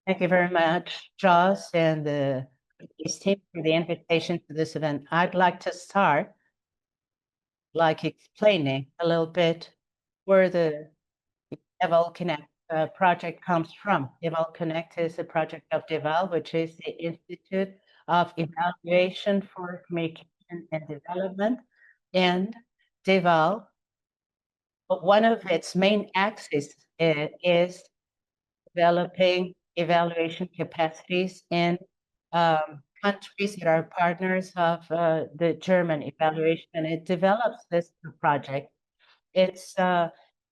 Thank you very much, Joss and the team for the invitation to this event. I'd like to start explaining a little bit where the Eval Connect project comes from. Eval Connect is a project of DEVAL, which is the Institute of Evaluation for Communication and Development. And DEVAL, one of its main axes is developing evaluation capacities in countries that are partners of the German evaluation. And it develops this project. It's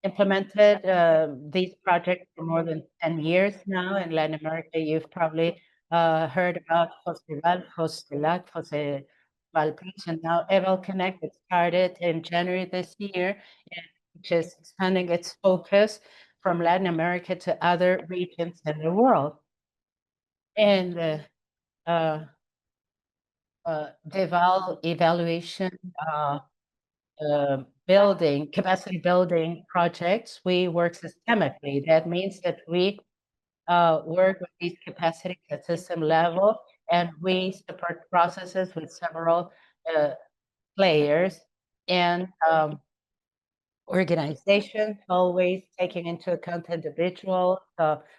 implemented these projects for more than 10 years now in Latin America. You've probably heard about FOSEVAL, FOSELAC, FOSEVAL, and now Eval Connect. It started in January this year, which is expanding its focus from Latin America to other regions in the world. And the DEVAL evaluation capacity building projects, we work systemically. That means that we work with these capacities at system level, and we support processes with several players and organizations, always taking into account individual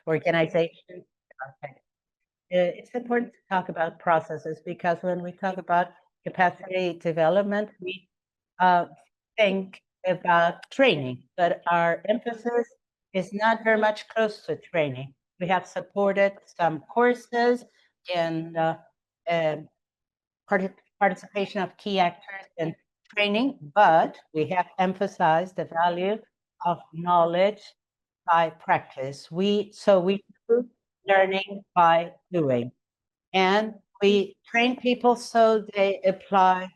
organizations. It's important to talk about processes because when we talk about capacity development, we think about training, but our emphasis is not very much close to training. We have supported some courses and participation of key actors in training, but we have emphasized the value of knowledge by practice. So we do learning by doing. And we train people so they apply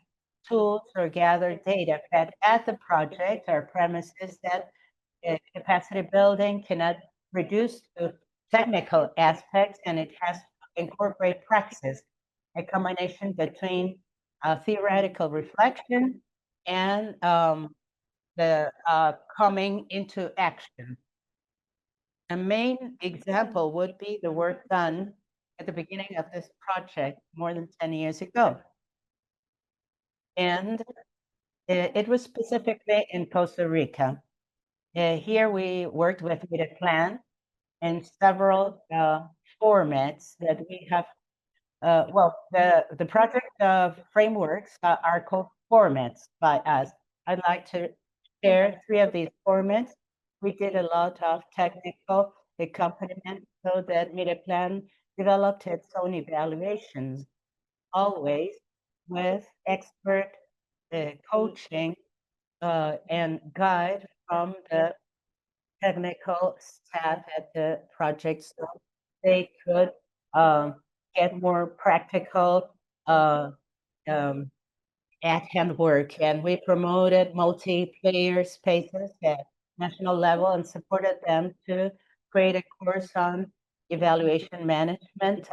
tools or gather data. But at the project, our premise is that capacity building cannot reduce to technical aspects, and it has to incorporate praxis, a combination between theoretical reflection and the coming into action. A main example would be the work done at the beginning of this project more than 10 years ago. And it was specifically in Costa Rica. Here we worked with a plan in several formats that we have. The project frameworks are called formats by us. I'd like to share 3 of these formats. We did a lot of technical accompaniment so that Mideplan developed its own evaluations, always with expert coaching and guide from the technical staff at the project so they could get more practical at-hand work. And we promoted multiplayer spaces at national level and supported them to create a course on evaluation management,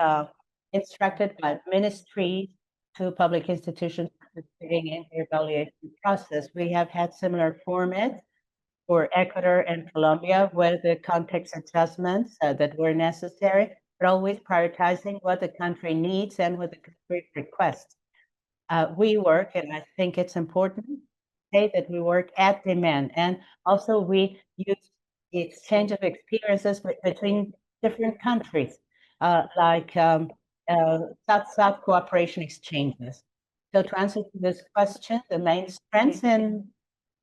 instructed by ministries to public institutions participating in the evaluation process. We have had similar formats for Ecuador and Colombia with the context adjustments that were necessary, but always prioritizing what the country needs and what the country requests. We work, and I think it's important to say that we work at demand, and also we use the exchange of experiences between different countries, like South-South cooperation exchanges. So to answer to this question, the main strengths in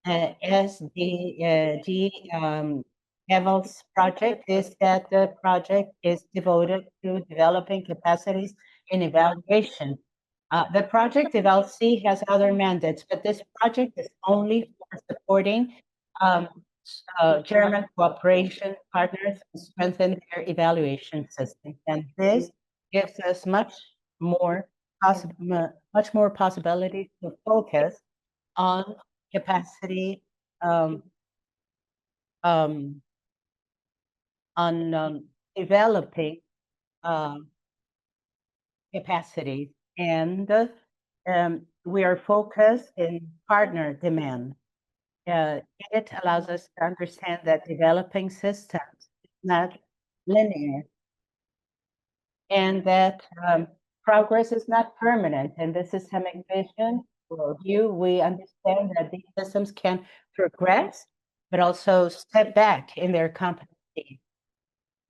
SDG Eval's project is that the project is devoted to developing capacities in evaluation. The project EvalC has other mandates, but this project is only for supporting German cooperation partners to strengthen their evaluation system. And this gives us much more possibilities to focus on capacity on developing capacities, and we are focused in partner demand. It allows us to understand that developing systems is not linear. and that progress is not permanent. In the systemic vision view, we understand that these systems can progress, but also step back in their competency.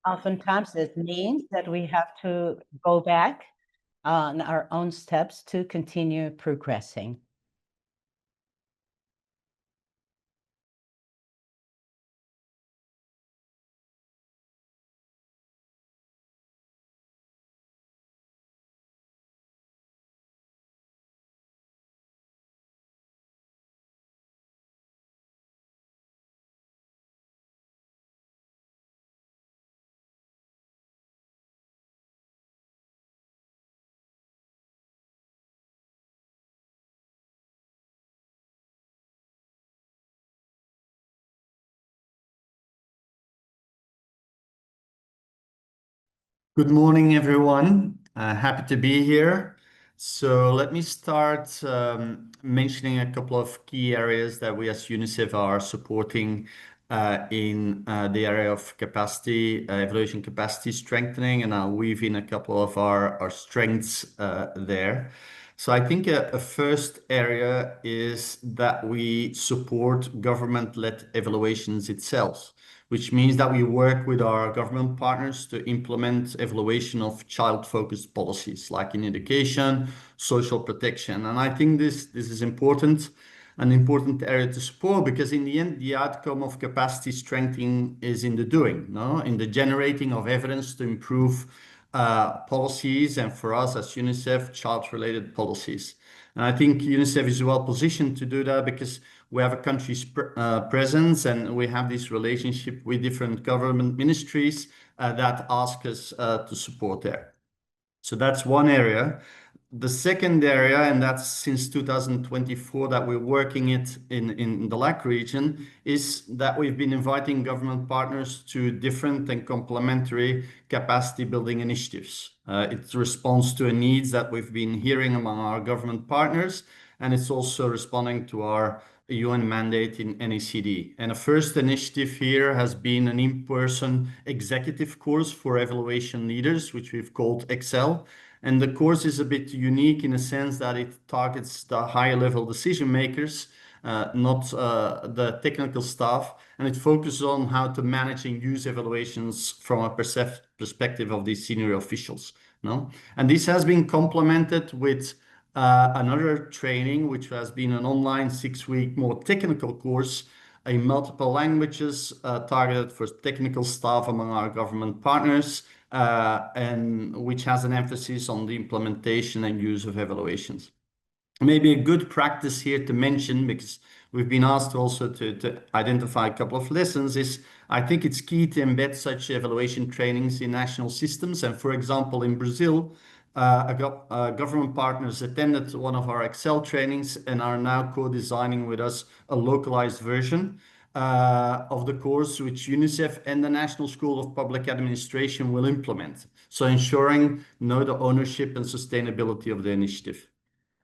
Oftentimes, this means that we have to go back on our own steps to continue progressing. Good morning, everyone. Happy to be here. So let me start mentioning a couple of key areas that we as UNICEF are supporting in the area of capacity, evaluation capacity strengthening, and I'll weave in a couple of our strengths there. So I think a first area is that we support government-led evaluations itself, which means that we work with our government partners to implement evaluation of child-focused policies, like in education, social protection. And I think this is important, an important area to support, because in the end, the outcome of capacity strengthening is in the doing, no? In the generating of evidence to improve policies, and for us as UNICEF, child-related policies. And I think UNICEF is well positioned to do that because we have a country's presence and we have this relationship with different government ministries that ask us to support there. So that's one area. The second area, and that's since 2024 that we're working it in the LAC region, is that we've been inviting government partners to different and complementary capacity building initiatives. It responds to a needs that we've been hearing among our government partners, and it's also responding to our UN mandate in NACD. And a first initiative here has been an in-person executive course for evaluation leaders, which we've called Excel. And the course is a bit unique in a sense that it targets the higher level decision makers, not the technical staff. And it focuses on how to manage and use evaluations from a perspective of these senior officials. No? And this has been complemented with another training, which has been an online 6-week more technical course in multiple languages targeted for technical staff among our government partners, and which has an emphasis on the implementation and use of evaluations. Maybe a good practice here to mention, because we've been asked also to identify a couple of lessons, is I think it's key to embed such evaluation trainings in national systems. And for example, in Brazil, government partners attended one of our Excel trainings and are now co-designing with us a localized version of the course, which UNICEF and the National School of Public Administration will implement. So ensuring the ownership and sustainability of the initiative.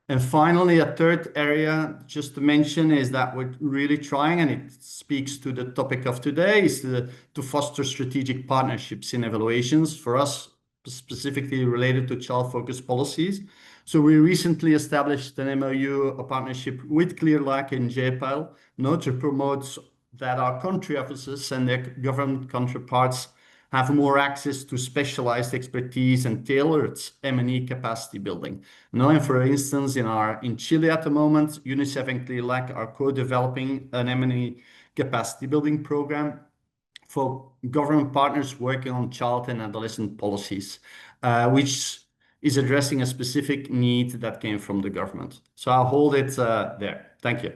And finally, a third area just to mention is that we're really trying, and it speaks to the topic of today, is to foster strategic partnerships in evaluations for us, specifically related to child-focused policies. So we recently established an MOU, a partnership with ClearLAC and JPAL, to promote that our country offices and their government counterparts have more access to specialized expertise and tailored M&E capacity building. And for instance, in Chile at the moment, UNICEF and ClearLAC are co-developing an M&E capacity building program for government partners working on child and adolescent policies, which is addressing a specific need that came from the government. So I'll hold it there. Thank you.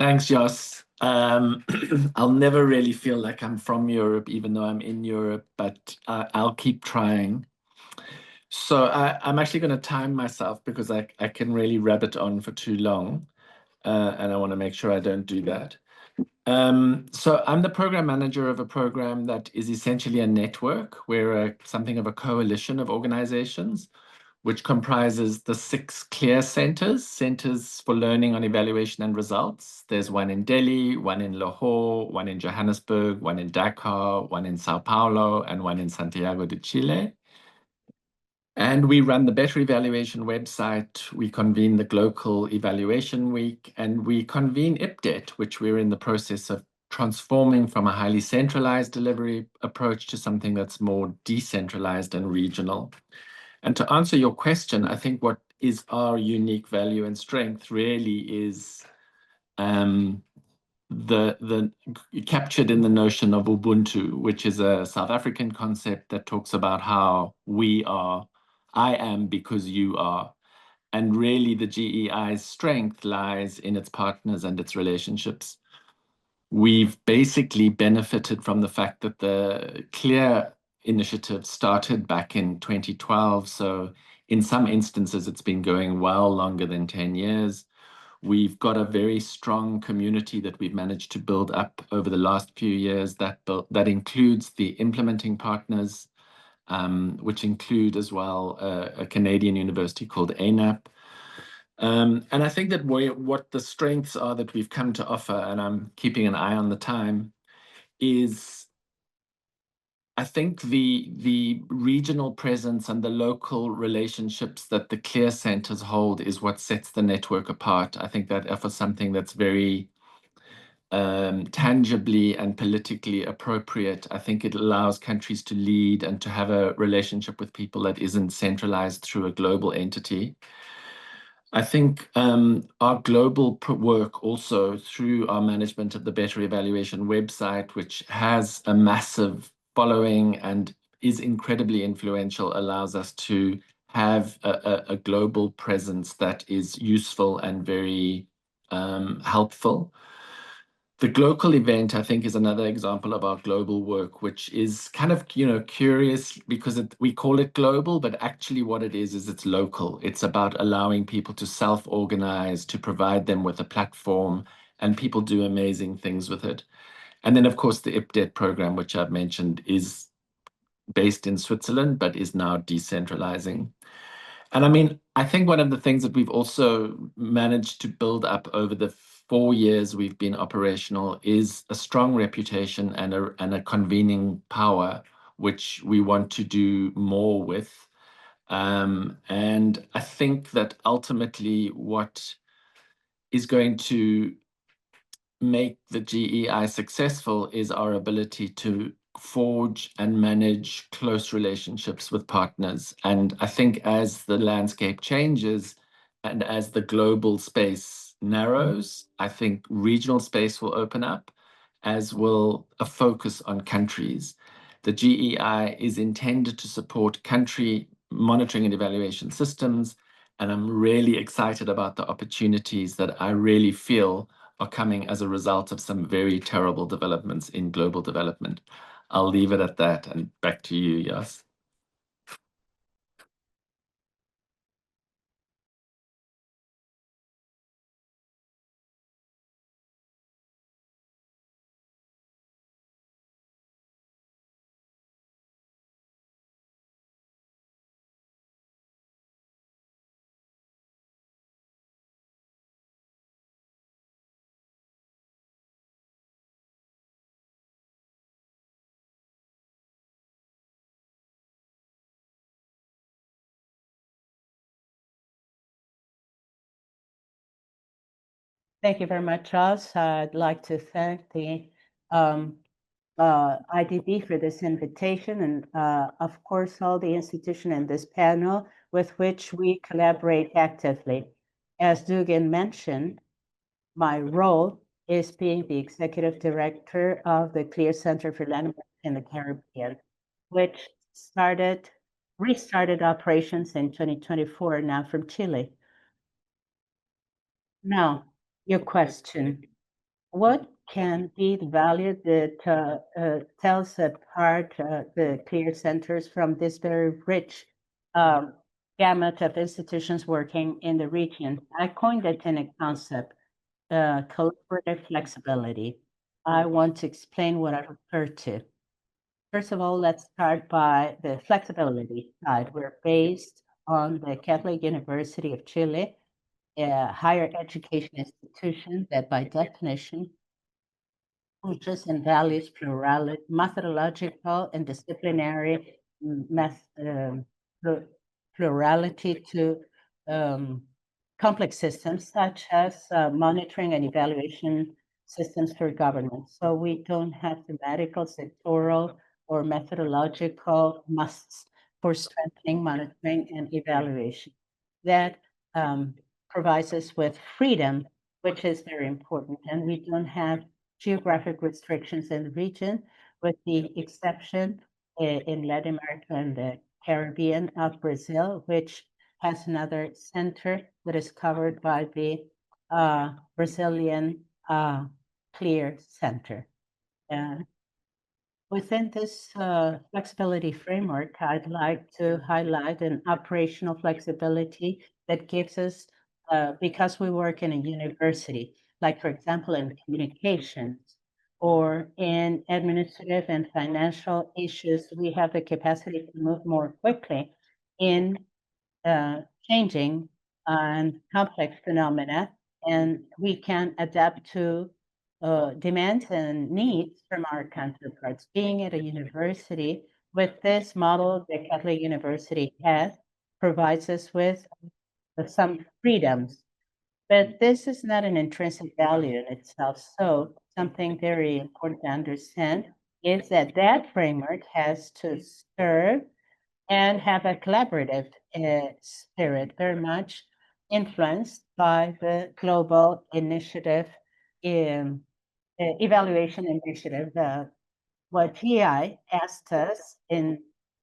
Thanks, Jos. I'll never really feel like I'm from Europe, even though I'm in Europe, but I'll keep trying. So I'm actually going to time myself because I can really rabbit on for too long, and I want to make sure I don't do that. So I'm the program manager of a program that is essentially a network. We're something of a coalition of organizations, which comprises the 6 CLEAR centers for learning on evaluation and results. There's one in Delhi, one in Lahore, one in Johannesburg, one in Dakar, one in Sao Paulo, and one in Santiago de Chile. And we run the Better Evaluation website. We convene the Global Evaluation Week, and we convene IPDET, which we're in the process of transforming from a highly centralized delivery approach to something that's more decentralized and regional. And to answer your question, I think what is our unique value and strength really is the captured in the notion of Ubuntu, which is a South African concept that talks about how I am because you are. And really the GEI's strength lies in its partners and its relationships. We've basically benefited from the fact that the CLEAR initiative started back in 2012. So in some instances, it's been going well longer than 10 years. We've got a very strong community that we've managed to build up over the last few years that includes the implementing partners, which include as well a Canadian university called ANAP. And I think that what the strengths are that we've come to offer, and I'm keeping an eye on the time, is I think the regional presence and the local relationships that the CLEAR centers hold is what sets the network apart. I think that offers something that's very tangibly and politically appropriate. I think it allows countries to lead and to have a relationship with people that isn't centralized through a global entity. I think our global work also through our management of the Better Evaluation website, which has a massive following and is incredibly influential, allows us to have a global presence that is useful and very helpful. The global event, I think, is another example of our global work, which is kind of, curious because we call it global, but actually what it is it's local. It's about allowing people to self-organize, to provide them with a platform, and people do amazing things with it. And then, of course, the IPDET program, which I've mentioned, is based in Switzerland, but is now decentralizing. And I mean, I think one of the things that we've also managed to build up over the 4 years we've been operational is a strong reputation and a convening power, which we want to do more with. And I think that ultimately what is going to make the GEI successful is our ability to forge and manage close relationships with partners. And I think as the landscape changes and as the global space narrows, I think regional space will open up, as will a focus on countries. The GEI is intended to support country monitoring and evaluation systems, and I'm really excited about the opportunities that I really feel are coming as a result of some very terrible developments in global development. I'll leave it at that, and back to you, Jos. Thank you very much, Charles. I'd like to thank the IDB for this invitation and, of course, all the institution in this panel with which we collaborate actively. As Dugan mentioned, my role is being the executive director of the CLEAR Center for Latin America and the Caribbean, which restarted operations in 2024, now from Chile. Now, your question. what can be the value that tells apart the CLEAR centers from this very rich gamut of institutions working in the region? I coined it in a concept, collaborative flexibility. I want to explain what I refer to. First of all, let's start by the flexibility side. We're based on the Catholic University of Chile, a higher education institution that by definition teaches and values plurality, methodological and disciplinary plurality to um, complex systems such as monitoring and evaluation systems for governance. So we don't have thematical, sectoral, or methodological musts for strengthening monitoring and evaluation. That provides us with freedom, which is very important. And we don't have geographic restrictions in the region, with the exception in Latin America and the Caribbean of Brazil, which has another center that is covered by the Brazilian CLEAR Center. Within this flexibility framework, I'd like to highlight an operational flexibility that gives us, because we work in a university, like for example, in communications or in administrative and financial issues, we have the capacity to move more quickly in changing and complex phenomena, and we can adapt to demands and needs from our counterparts. Being at a university with this model that Catholic University has provides us with some freedoms, but this is not an intrinsic value in itself. So something very important to understand is that that framework has to serve and have a collaborative spirit, very much influenced by the global initiative, evaluation initiative. What GI asked us in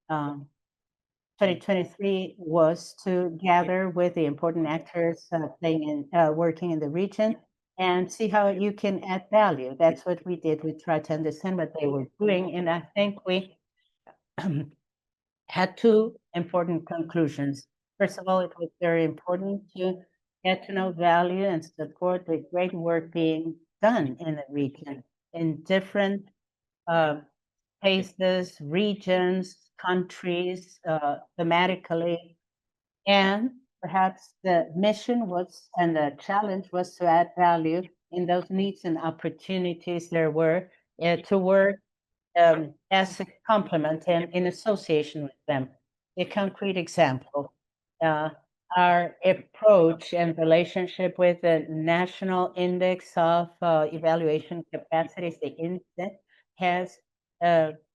2023 was to gather with the important actors working in the region and see how you can add value. That's what we did. We tried to understand what they were doing, and I think we had two important conclusions. First of all, it was very important to get to know, value, and support the great work being done in the region in different places, regions, countries, thematically. And perhaps the mission was, and the challenge was to add value in those needs and opportunities there were to work as a complement and in association with them. A concrete example, uh, our approach and relationship with the National Index of Evaluation Capacities, the INSE, has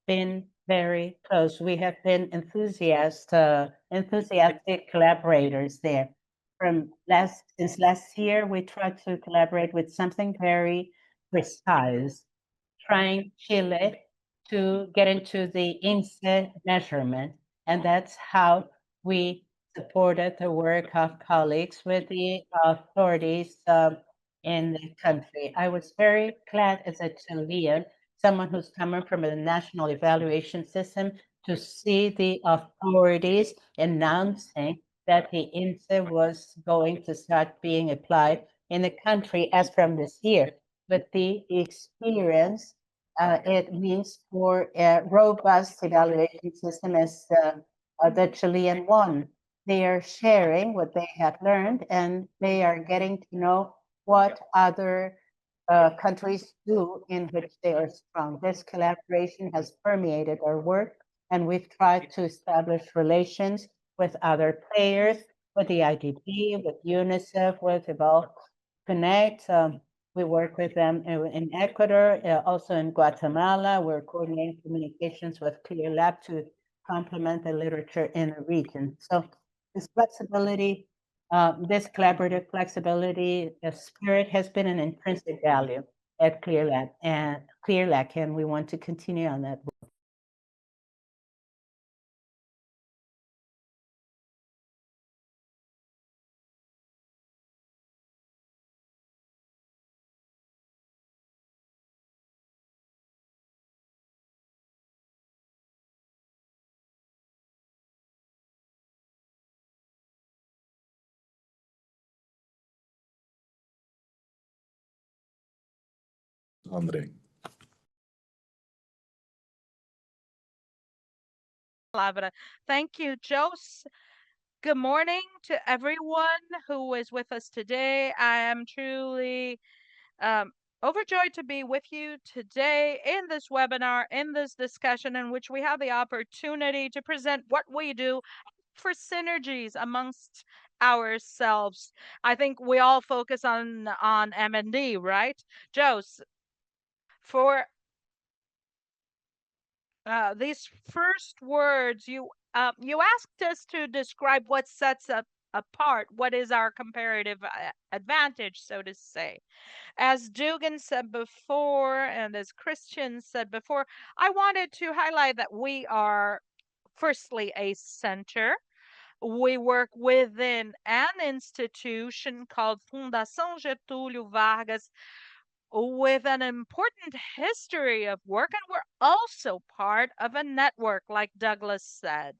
been very close. We have been enthusiastic collaborators there. Since last year, we tried to collaborate with something very precise, trying Chile to get into the INSE measurement. And that's how we supported the work of colleagues with the authorities in the country. I was very glad as a Chilean, someone who's coming from a national evaluation system, to see the authorities announcing that the INSE was going to start being applied in the country as from this year. But the experience it means for a robust evaluation system as the Chilean one. They are sharing what they have learned, and they are getting to know what other countries do in which they are strong. This collaboration has permeated our work, and we've tried to establish relations with other players, with the IDB, with UNICEF, with Evolve Connect. We work with them in Ecuador, also in Guatemala. We're coordinating communications with CLEAR LAC to complement the literature in the region. So this flexibility, this collaborative flexibility spirit has been an intrinsic value at CLEAR LAC, and we want to continue on that. André. Thank you, Jose. Good morning to everyone who is with us today. I am truly overjoyed to be with you today in this webinar, in this discussion in which we have the opportunity to present what we do for synergies amongst ourselves. I think we all focus on M&D, right? Jose, for these first words, you asked us to describe what sets us apart. What is our comparative advantage, so to say? As Dugan said before, and as Christian said before, I wanted to highlight that we are, firstly, a center. We work within an institution called Fundação Getúlio Vargas, with an important history of work, and we're also part of a network, like Douglas said.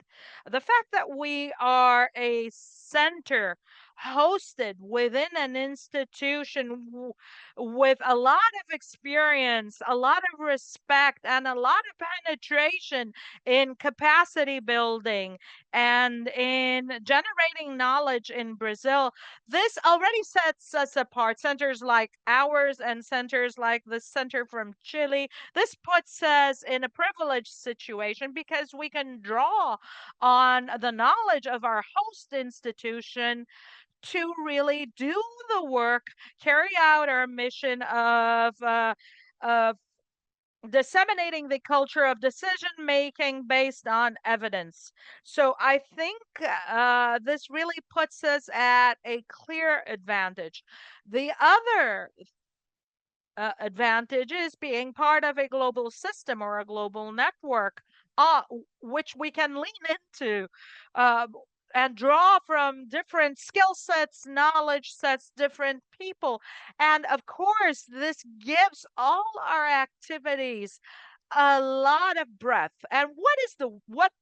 The fact that we are a center hosted within an institution with a lot of experience, a lot of respect, and a lot of penetration in capacity building and in generating knowledge in Brazil, this already sets us apart. Centers like ours and centers like the center from Chile, this puts us in a privileged situation because we can draw on the knowledge of our host institution to really do the work, carry out our mission of disseminating the culture of decision making based on evidence. So I think this really puts us at a clear advantage. The other advantage is being part of a global system or a global network, which we can lean into and draw from different skill sets, knowledge sets, different people. And of course, this gives all our activities a lot of breadth. And what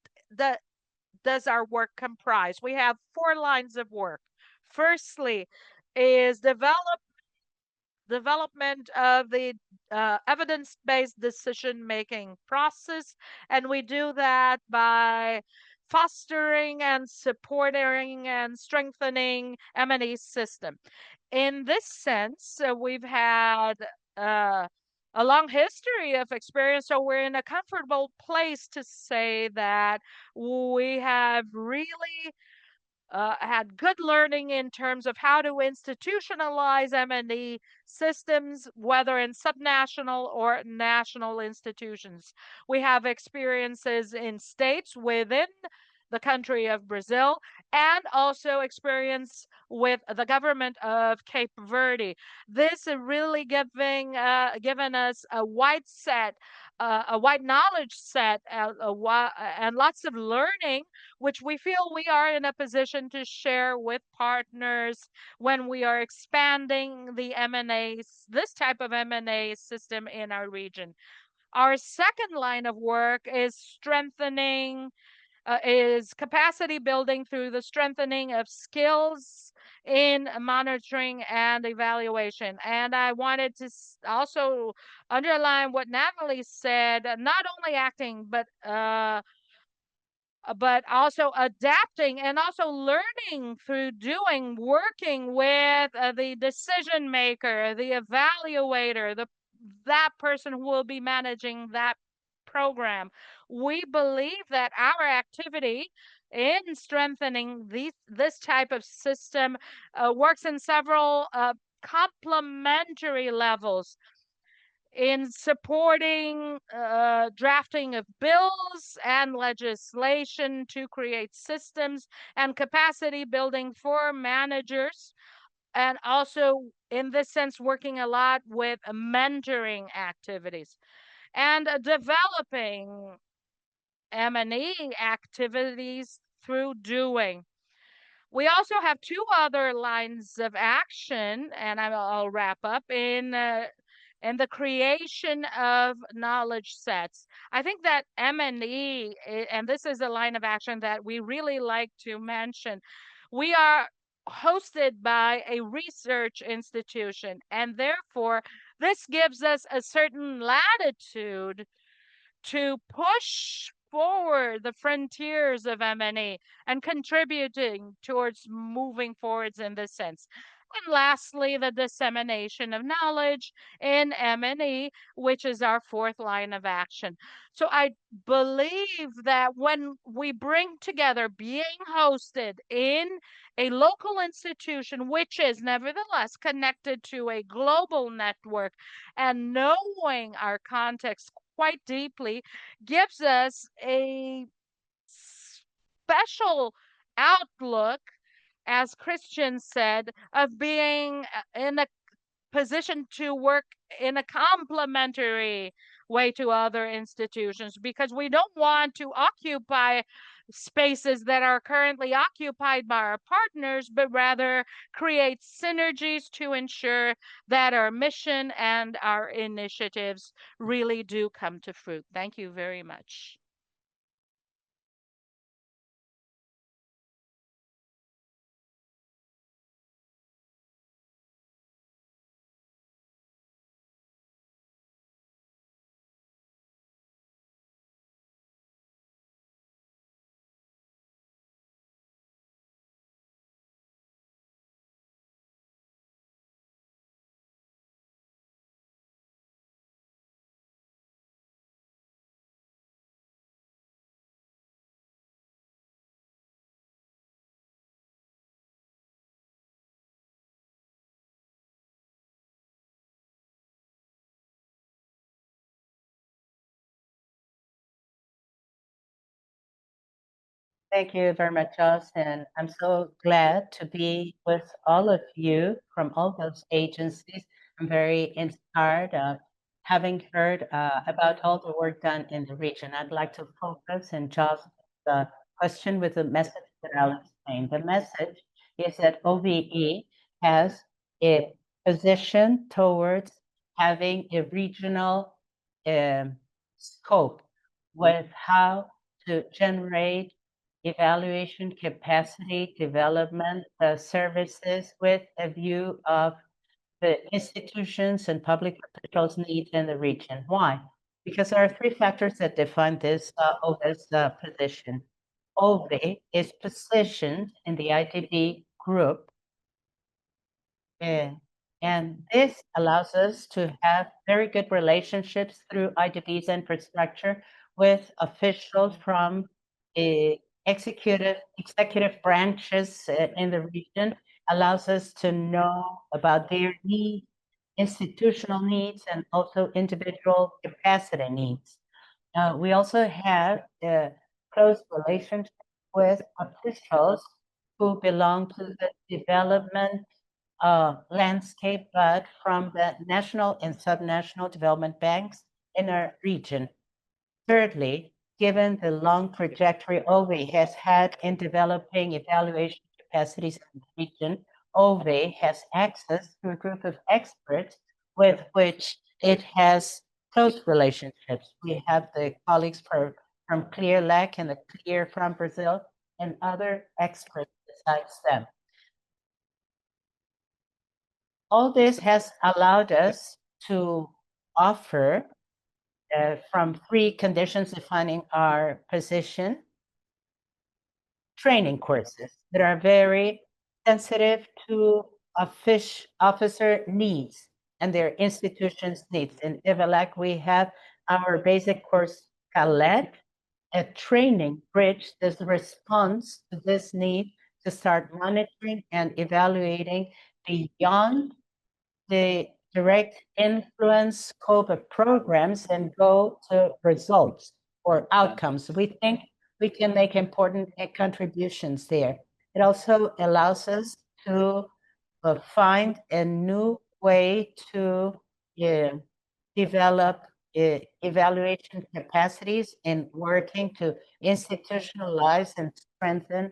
does our work comprise? We have 4 lines of work. Firstly, is development of the evidence-based decision-making process, and we do that by fostering and supporting and strengthening M&E system. In this sense, we've had a long history of experience, so we're in a comfortable place to say that we have really had good learning in terms of how to institutionalize M&E systems, whether in subnational or national institutions. We have experiences in states within the country of Brazil, and also experience with the government of Cape Verde. This is really given us a wide set, a wide knowledge set, and lots of learning, which we feel we are in a position to share with partners when we are expanding the M&A, this type of M&A system in our region. Our second line of work is capacity building through the strengthening of skills in monitoring and evaluation. And I wanted to also underline what Natalie said, not only acting, but also adapting and also learning through doing, working with the decision maker, the evaluator, that person who will be managing that program. We believe that our activity in strengthening this type of system works in several complementary levels in supporting drafting of bills and legislation to create systems and capacity building for managers, and also in this sense working a lot with mentoring activities and developing M&E activities through doing. We also have 2 other lines of action, and I'll wrap up in the creation of knowledge sets. I think that M&E, and this is a line of action that we really like to mention, we are hosted by a research institution, and therefore This gives us a certain latitude to push forward the frontiers of M&E and contributing towards moving forwards in this sense. And lastly, the dissemination of knowledge in M&E, which is our fourth line of action. So I believe that when we bring together being hosted in a local institution, which is nevertheless connected to a global network, and knowing our context quite deeply, gives us a special outlook, as Christian said, of being in a position to work in a complementary way to other institutions, because we don't want to occupy spaces that are currently occupied by our partners, but rather create synergies to ensure that our mission and our initiatives really do come to fruit. Thank you very much. Thank you very much, Joss, and I'm so glad to be with all of you from all those agencies. I'm very inspired of having heard about all the work done in the region. I'd like to focus and Joss the question with the message that I'll explain. The message is that OVE has a position towards having a regional scope with how to generate evaluation capacity development services with a view of the institutions and public officials' needs in the region. Why? Because there are three factors that define this OVE's position. OVE is positioned in the IDB group, and this allows us to have very good relationships through IDB's infrastructure with officials from executive branches in the region, allows us to know about their needs, institutional needs, and also individual capacity needs. We also have a close relationship with officials who belong to the development landscape, but from the national and subnational development banks in our region. Thirdly, given the long trajectory OVE has had in developing evaluation capacities in the region, OVE has access to a group of experts with which it has close relationships. We have the colleagues from Clear LAC and the Clear from Brazil and other experts besides them. All this has allowed us to offer from three conditions defining our position, training courses that are very sensitive to officer needs and their institutions' needs. In IVALAC, we have our basic course, CALET, a training bridge that responds to this need to start monitoring and evaluating beyond the direct influence scope of programs and go to results or outcomes. We think we can make important contributions there. It also allows us to find a new way to develop evaluation capacities in working to institutionalize and strengthen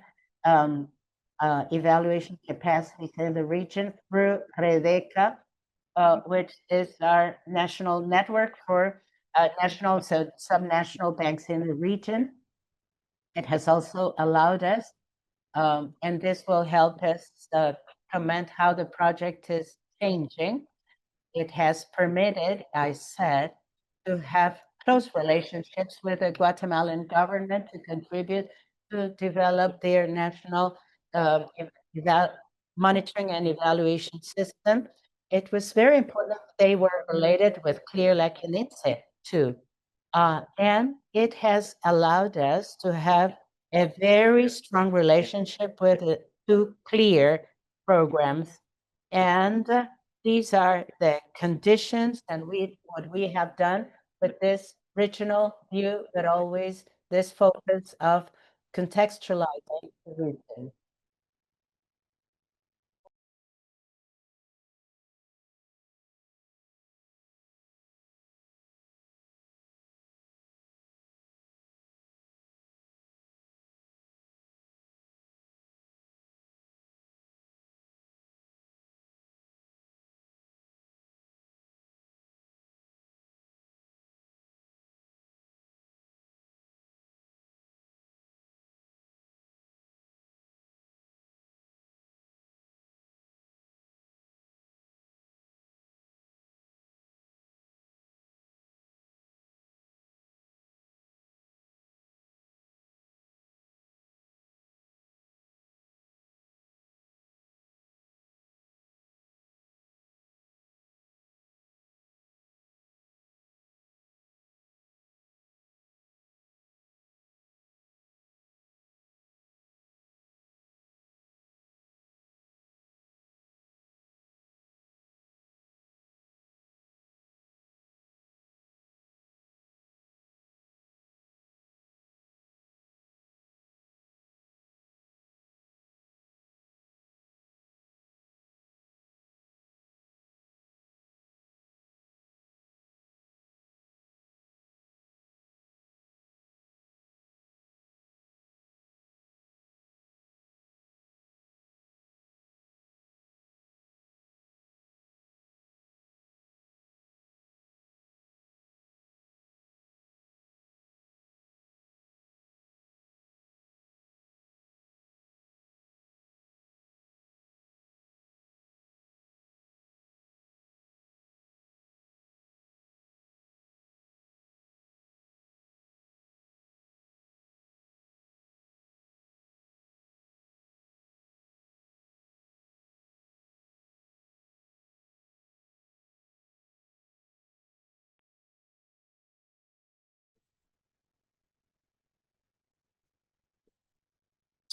evaluation capacities in the region through REDECA, which is our national network for national, so subnational banks in the region. It has also allowed us, and this will help us comment how the project is changing. it has permitted, I said, to have close relationships with the Guatemalan government to contribute to develop their national monitoring and evaluation system. It was very important they were related with Clear LAC and INSEE too. And it has allowed us to have a very strong relationship with the two Clear programs. And these are the conditions and what we have done with this regional view, but always this focus of contextualizing the region.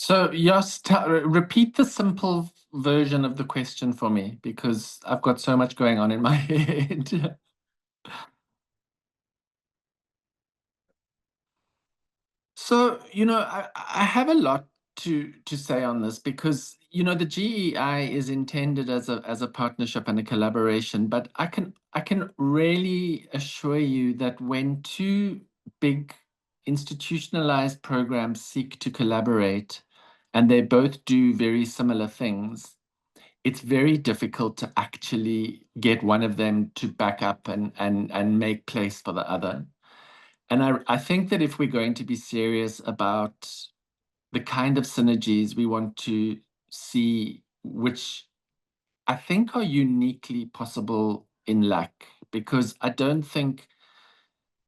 So, Jos, repeat the simple version of the question for me, because I've got so much going on in my head. So, I have a lot to say on this because, the GEI is intended as a partnership and a collaboration, but I can really assure you that when two big institutionalized programs seek to collaborate and they both do very similar things, it's very difficult to actually get one of them to back up and make place for the other. And I think that if we're going to be serious about the kind of synergies we want to see, which I think are uniquely possible in LAC, because I don't think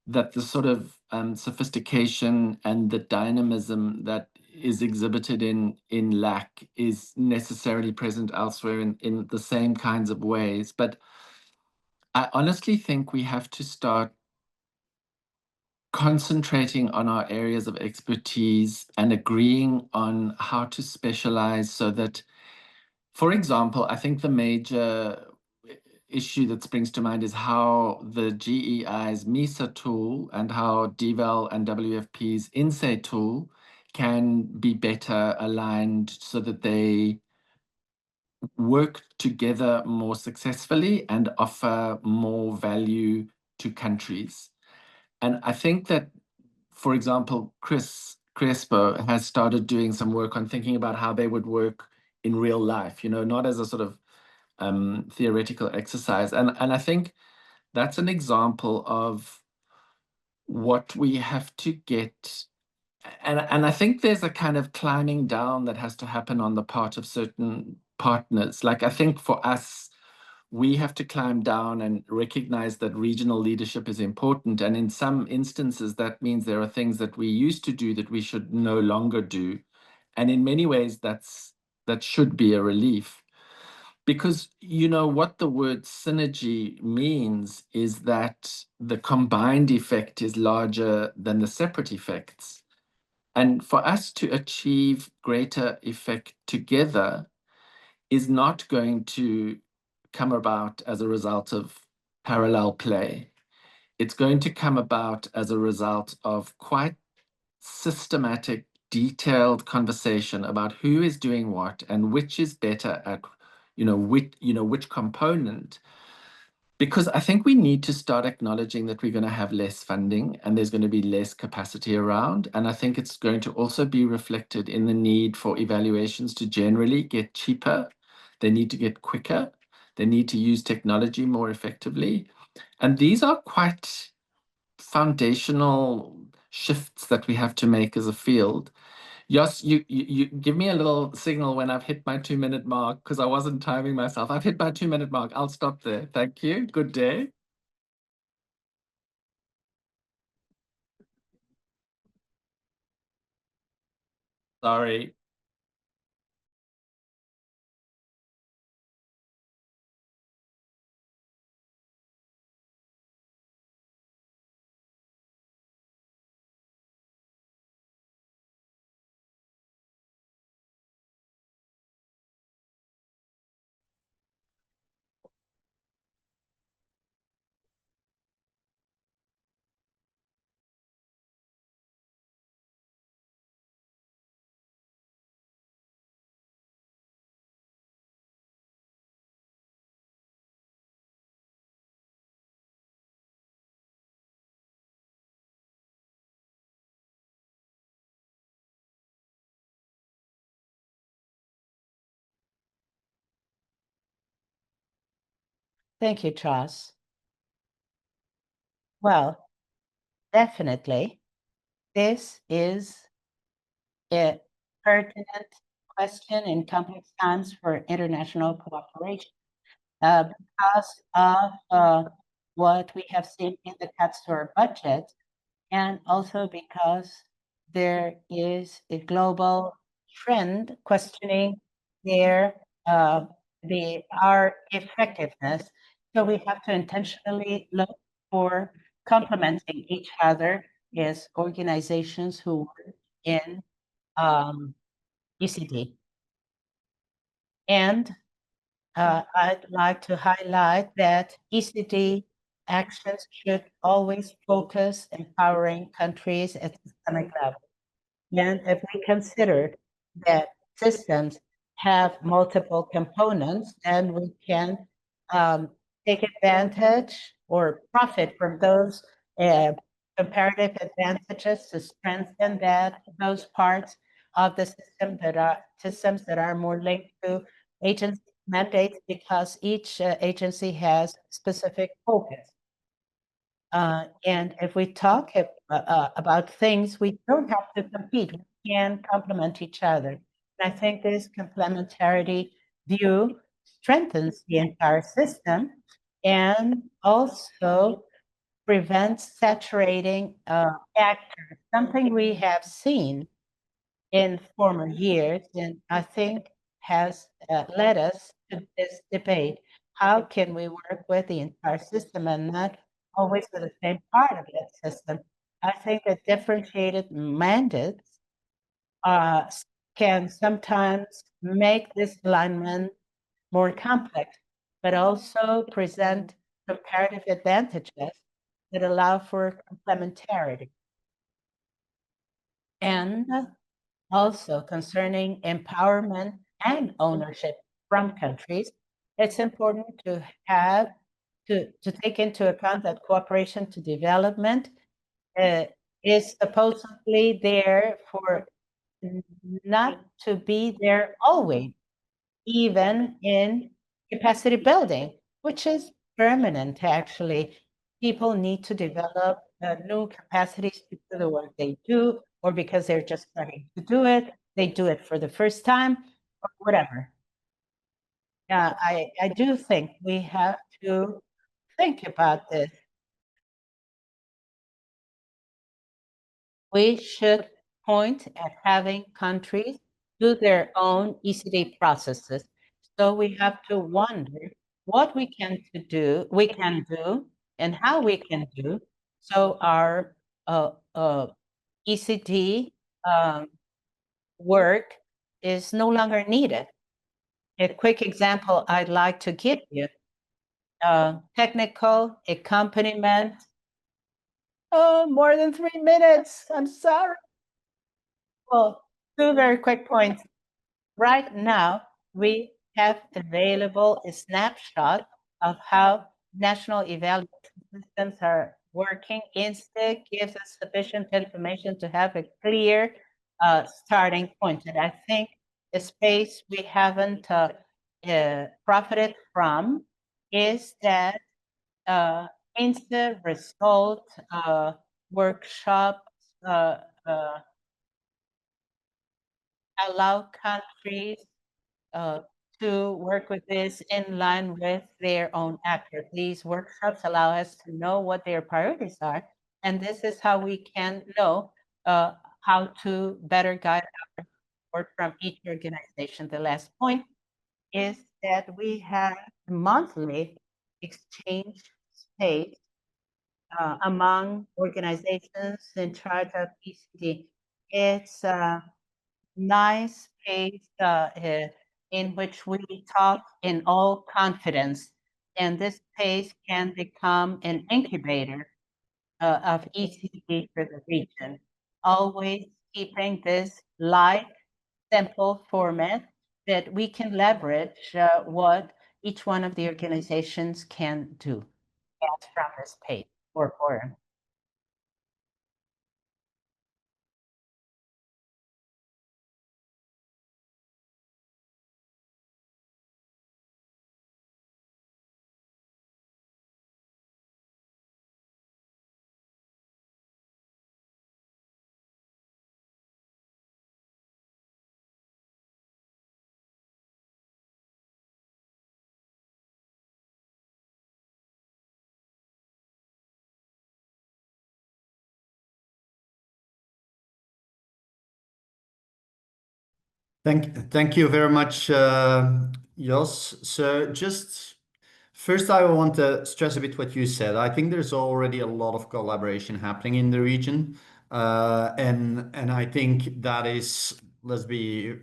that the sort of sophistication and the dynamism that is exhibited in LAC is necessarily present elsewhere in the same kinds of ways. But I honestly think we have to start concentrating on our areas of expertise and agreeing on how to specialize so that, for example, I think the major issue that springs to mind is how the GEI's MISA tool and how DVAL and WFP's INSEE tool can be better aligned so that they work together more successfully and offer more value to countries. And I think that, for example, Chris Crespo has started doing some work on thinking about how they would work in real life, not as a sort of theoretical exercise. And I think that's an example of what we have to get. And I think there's a kind of climbing down that has to happen on the part of certain partners. Like, I think for us, we have to climb down and recognize that regional leadership is important. And in some instances, that means there are things that we used to do that we should no longer do. And in many ways, that should be a relief. Because, you know, what the word synergy means is that the combined effect is larger than the separate effects. And for us to achieve greater effect together is not going to come about as a result of parallel play. It's going to come about as a result of quite systematic, detailed conversation about who is doing what and which is better at, which component. Because I think we need to start acknowledging that we're going to have less funding and there's going to be less capacity around. And I think it's going to also be reflected in the need for evaluations to generally get cheaper. They need to get quicker. They need to use technology more effectively. And these are quite foundational shifts that we have to make as a field. Jos, you give me a little signal when I've hit my 2-minute mark, because I wasn't timing myself. I've hit my 2-minute mark. I'll stop there. Thank you. Good day. Sorry. Thank you, Charles. Well, definitely, this is a pertinent question in complex times for international cooperation. Because of what we have seen in the cuts to our budget, and also because there is a global trend questioning their our effectiveness. So we have to intentionally look for complementing each other as organizations who work in ECD. And I'd like to highlight that ECD actions should always focus empowering countries at systemic level. And if we consider that systems have multiple components, then we can take advantage or profit from those comparative advantages to strengthen those parts of the system that are systems that are more linked to agency mandates, because each agency has specific focus. And if we talk about things, we don't have to compete. We can complement each other. And I think this complementarity view strengthens the entire system and also prevents saturating actors, something we have seen in former years, and I think has led us to this debate. How can we work with the entire system and not always with the same part of that system? I think that differentiated mandates can sometimes make this alignment more complex, but also present comparative advantages that allow for complementarity. And also concerning empowerment and ownership from countries, it's important to have to take into account that cooperation to development is supposedly there for not to be there always, even in capacity building, which is permanent actually. People need to develop new capacities to do the work they do, or because they're just starting to do it, they do it for the first time, or whatever. Yeah, I do think we have to think about this. We should point at having countries do their own ECD processes. So we have to wonder what we can do and how we can do so our ECD work is no longer needed. A quick example I'd like to give you, technical accompaniment. Oh, more than 3 minutes. I'm sorry. Well, two very quick points. Right now, we have available a snapshot of how national evaluation systems are working. INSTIC gives us sufficient information to have a clear starting point. And I think the space we haven't profited from is that INSTA result workshops allow countries uh, to work with this in line with their own actors. These workshops allow us to know what their priorities are, and this is how we can know how to better guide our work from each organization. The last point is that we have monthly exchange space among organizations in charge of ECD. It's nice space in which we talk in all confidence. And this space can become an incubator of ECD for the region, always keeping this light, simple format that we can leverage what each one of the organizations can do from this page or forum. Thank you very much, Jos. So just first, I want to stress a bit what you said. I think there's already a lot of collaboration happening in the region, and I think that is, let's be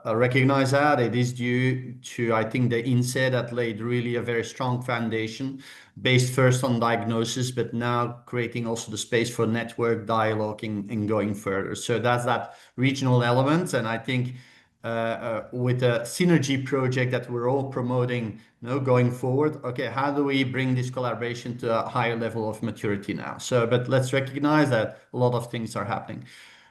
recognize that it is due to, I think, the INSEE that laid really a very strong foundation based first on diagnosis, but now creating also the space for network dialogue and going further. So that's that regional element, and I think with a synergy project that we're all promoting, going forward. Okay, how do we bring this collaboration to a higher level of maturity now? So, but let's recognize that a lot of things are happening.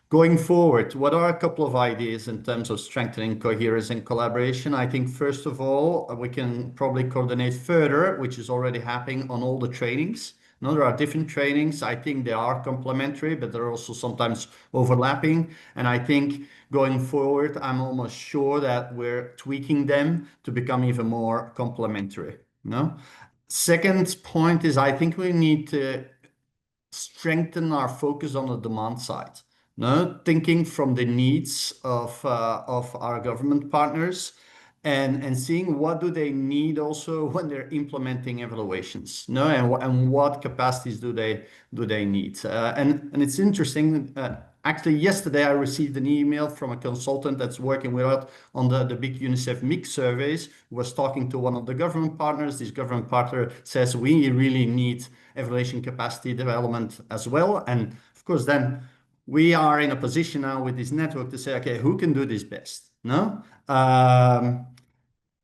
Going forward, what are a couple of ideas in terms of strengthening coherence and collaboration? I think first of all, we can probably coordinate further, which is already happening on all the trainings. No, there are different trainings. I think they are complementary, but they're also sometimes overlapping. And I think going forward, I'm almost sure that we're tweaking them to become even more complementary. No? Second point is I think we need to strengthen our focus on the demand side. No, thinking from the needs of our government partners and seeing what do they need also when they're implementing evaluations. No, and what capacities do they need? And it's interesting. Actually, yesterday I received an email from a consultant that's working with us on the big UNICEF mix surveys, who was talking to one of the government partners. This government partner says we really need evaluation capacity development as well. And of course, then we are in a position now with this network to say, okay, who can do this best? No?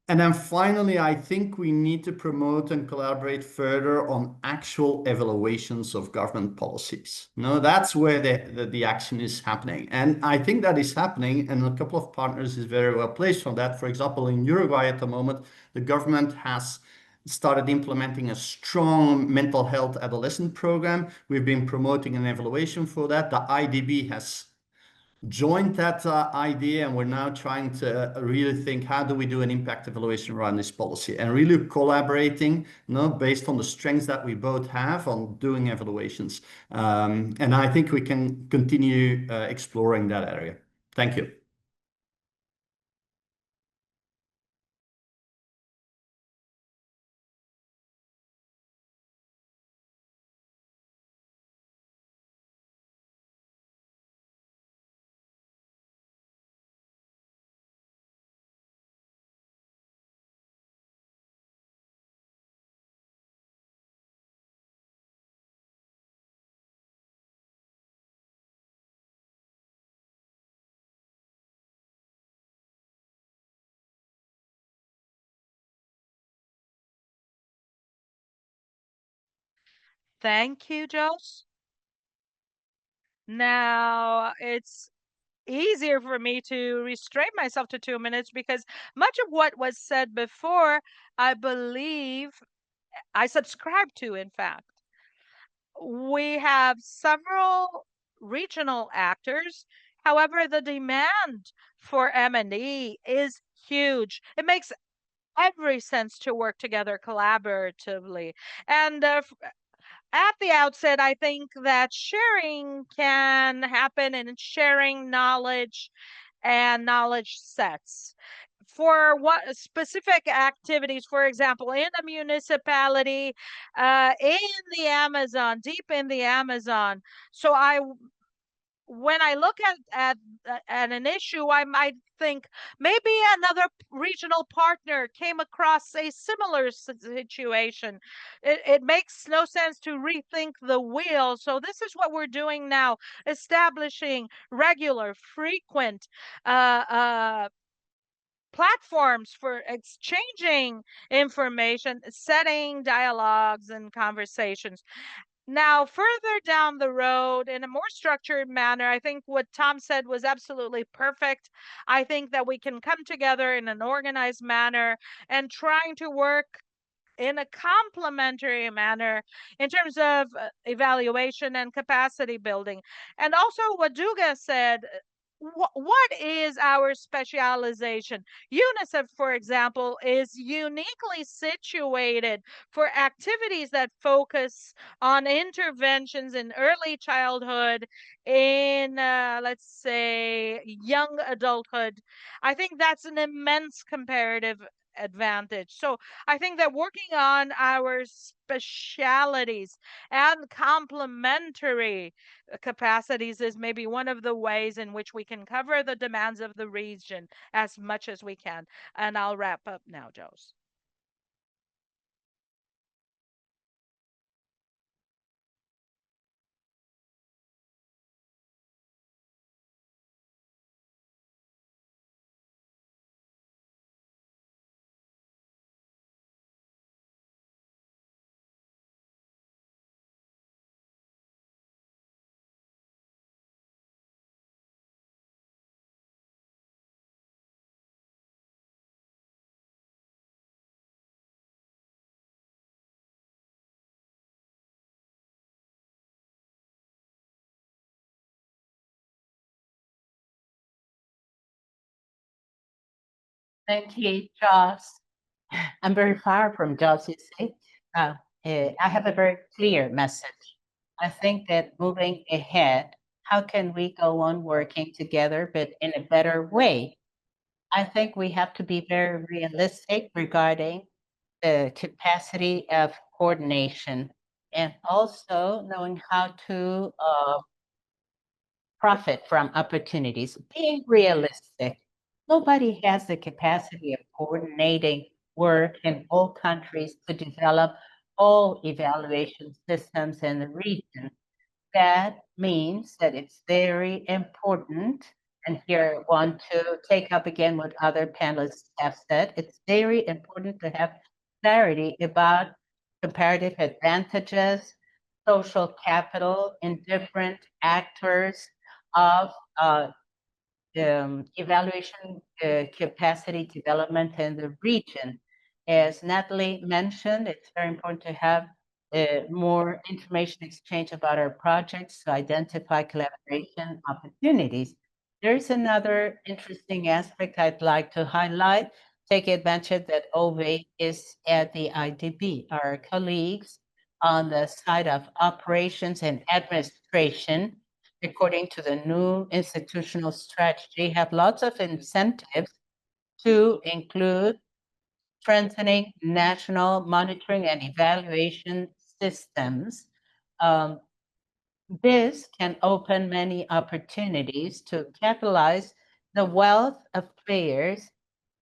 And then finally, I think we need to promote and collaborate further on actual evaluations of government policies. No, that's where the action is happening. And I think that is happening, and a couple of partners is very well placed for that. For example, in Uruguay at the moment, the government has started implementing a strong mental health adolescent program. We've been promoting an evaluation for that. The IDB has joined that idea, and we're now trying to really think, how do we do an impact evaluation around this policy, and really collaborating, based on the strengths that we both have on doing evaluations. And I think we can continue exploring that area. Thank you. Thank you, Jos. Now it's easier for me to restrain myself to 2 minutes because much of what was said before, I believe I subscribe to, in fact. We have several regional actors. However, the demand for M&E is huge. It makes every sense to work together collaboratively. And at the outset, I think that sharing can happen and sharing knowledge and knowledge sets for what specific activities, for example, in a municipality, in the Amazon, deep in the Amazon. So when I look at an issue, I might think maybe another regional partner came across a similar situation. It makes no sense to rethink the wheel. So this is what we're doing now, establishing regular, frequent platforms for exchanging information, setting dialogues and conversations. Now, further down the road, in a more structured manner, I think what Tom said was absolutely perfect. I think that we can come together in an organized manner and trying to work in a complementary manner in terms of evaluation and capacity building. And also what Duga said, what is our specialization? UNICEF, for example, is uniquely situated for activities that focus on interventions in early childhood, in, let's say, young adulthood. I think that's an immense comparative advantage. So I think that working on our specialities and complementary capacities is maybe one of the ways in which we can cover the demands of the region as much as we can. And I'll wrap up now, Jos. Thank you, Joss. I'm very far from Joss, you see. I have a very clear message. I think that moving ahead, how can we go on working together, but in a better way? I think we have to be very realistic regarding the capacity of coordination and also knowing how to profit from opportunities, being realistic. Nobody has the capacity of coordinating work in all countries to develop all evaluation systems in the region. That means that it's very important, and here I want to take up again what other panelists have said. It's very important to have clarity about comparative advantages, social capital in different actors of evaluation capacity development in the region. As Natalie mentioned, it's very important to have more information exchange about our projects to identify collaboration opportunities. There's another interesting aspect I'd like to highlight. Take advantage that OVE is at the IDB. Our colleagues on the side of operations and administration, according to the new institutional strategy, have lots of incentives to include strengthening national monitoring and evaluation systems. This can open many opportunities to capitalize the wealth of players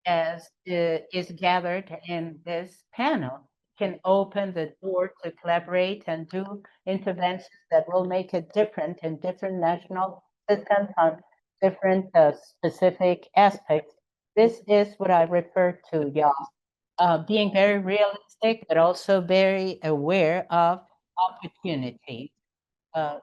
as is gathered in this panel. Can open the door to collaborate and do interventions that will make a difference in different national systems on different specific aspects. This is what I refer to, y'all. Being very realistic, but also very aware of opportunities. Uh,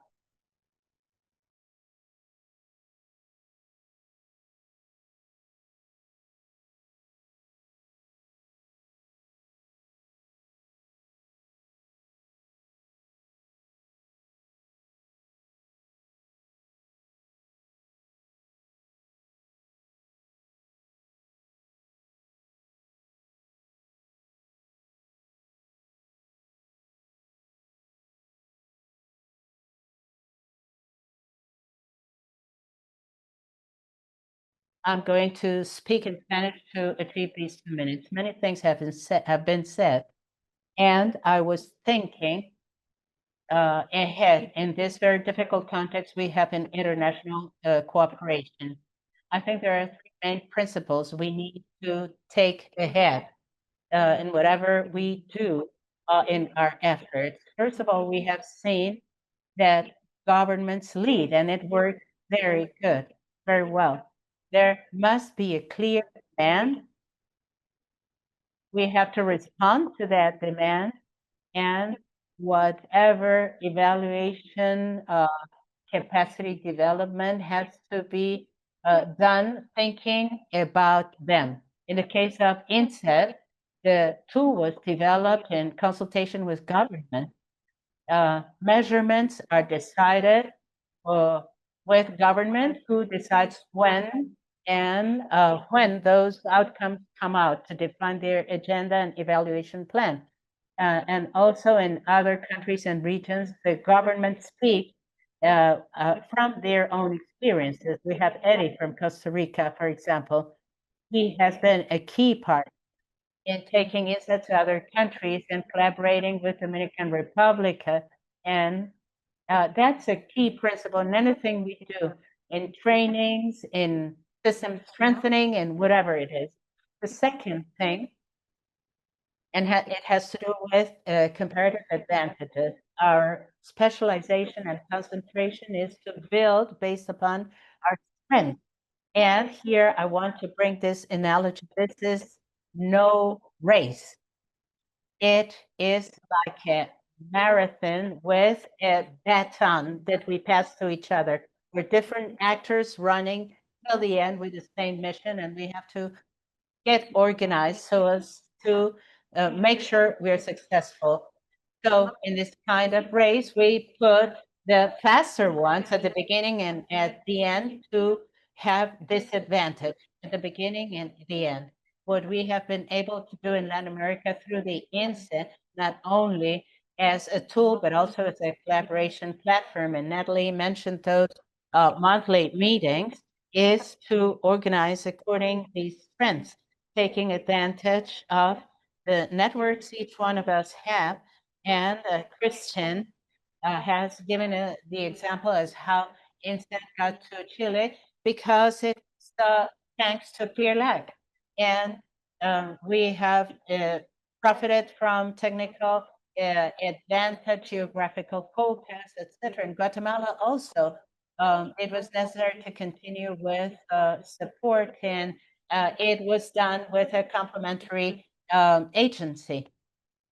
I'm going to speak in Spanish to achieve these 2 minutes. Many things have been said, and I was thinking ahead. In this very difficult context, we have an international cooperation. I think there are three main principles we need to take ahead in whatever we do in our efforts. First of all, we have seen that governments lead, and it works very good, very well. There must be a clear demand. We have to respond to that demand, and whatever evaluation capacity development has to be done thinking about them. In the case of INSET, the tool was developed in consultation with government. Measurements are decided with government, who decides when and when those outcomes come out to define their agenda and evaluation plan. And also in other countries and regions, the government speak from their own experiences. We have Eddie from Costa Rica, for example. He has been a key part in taking INSET to other countries and collaborating with Dominican Republic. And that's a key principle in anything we do in trainings, in system strengthening, and whatever it is. The second thing, and it has to do with comparative advantages. Our specialization and concentration is to build based upon our strength. And here I want to bring this analogy. This is no race. It is like a marathon with a baton that we pass to each other. We're different actors running till the end with the same mission, and we have to get organized so as to make sure we're successful. So in this kind of race, we put the faster ones at the beginning and at the end to have this advantage at the beginning and the end. What we have been able to do in Latin America through the INSET, not only as a tool, but also as a collaboration platform, and Natalie mentioned those monthly meetings, is to organize according to these strengths, taking advantage of the networks each one of us have. And Christian has given the example as how INSET got to Chile because it's thanks to LAC. And we have profited from technical advantage, geographical focus, etc. In Guatemala also, it was necessary to continue with support, and it was done with a complementary agency.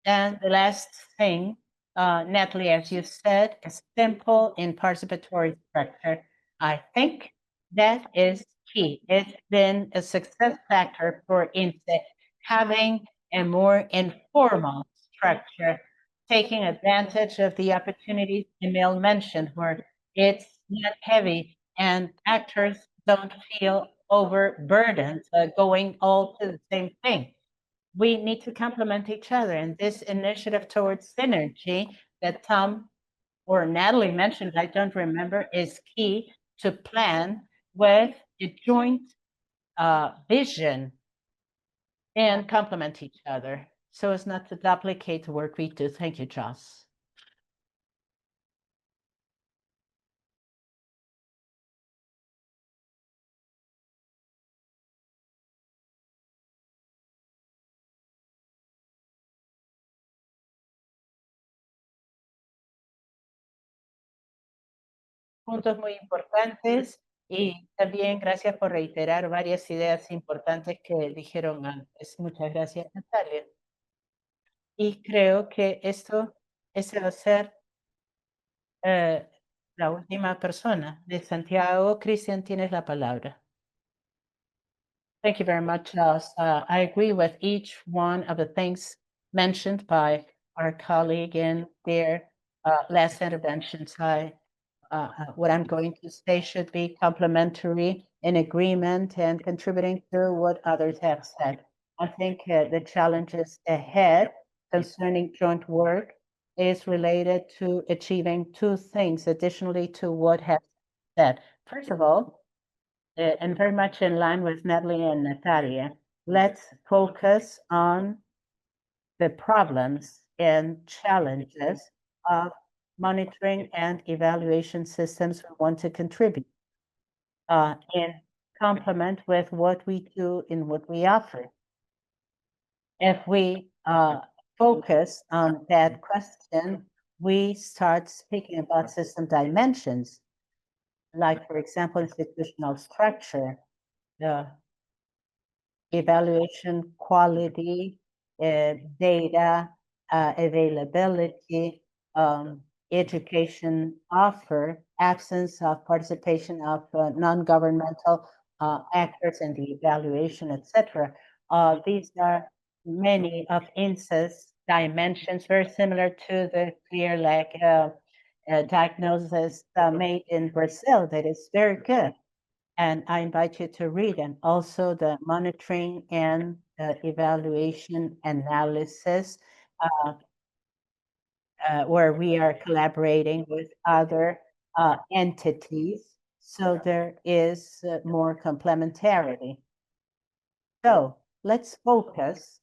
And the last thing, Natalie, as you said, a simple and participatory structure. I think that is key. It's been a success factor for INSET, having a more informal structure, taking advantage of the opportunities Emil mentioned, where it's not heavy and actors don't feel overburdened going all to the same thing. We need to complement each other. And this initiative towards synergy that Tom or Natalie mentioned, I don't remember, is key to plan with a joint vision and complement each other so as not to duplicate the work we do. Thank you, Joss. Puntos muy importantes y también gracias por reiterar varias ideas importantes que dijeron antes. Muchas gracias, Natalia. Y creo que ese va a ser la última persona de Santiago. Cristian, tienes la palabra. Thank you very much, Joss. I agree with each one of the things mentioned by our colleague in their last interventions. What I'm going to say should be complementary, in agreement, and contributing to what others have said. I think the challenges ahead concerning joint work is related to achieving two things additionally to what has said. First of all, and very much in line with Natalie and Natalia, let's focus on the problems and challenges of monitoring and evaluation systems we want to contribute in complement with what we do and what we offer. If we focus on that question, we start speaking about system dimensions, like, for example, institutional structure, the evaluation quality, data availability, education offer, absence of participation of non-governmental actors in the evaluation, etc. These are many of INSA's dimensions, very similar to the clear LAC diagnosis made in Brazil that is very good. And I invite you to read, and also the monitoring and evaluation analysis where we are collaborating with other entities. So there is more complementarity. So let's focus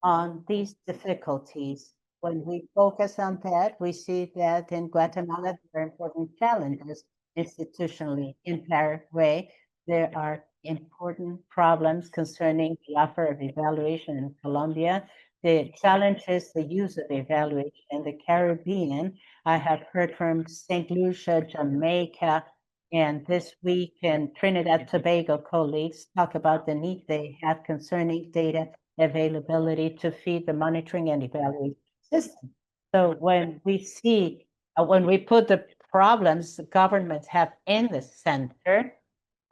on these difficulties. When we focus on that, we see that in Guatemala, there are important challenges institutionally. In Paraguay, there are important problems concerning the offer of evaluation in Colombia. The challenge is the use of evaluation in the Caribbean. I have heard from St. Lucia, Jamaica, and this week in Trinidad Tobago colleagues talk about the need they have concerning data availability to feed the monitoring and evaluation system. So when we see, when we put the problems the governments have in the center,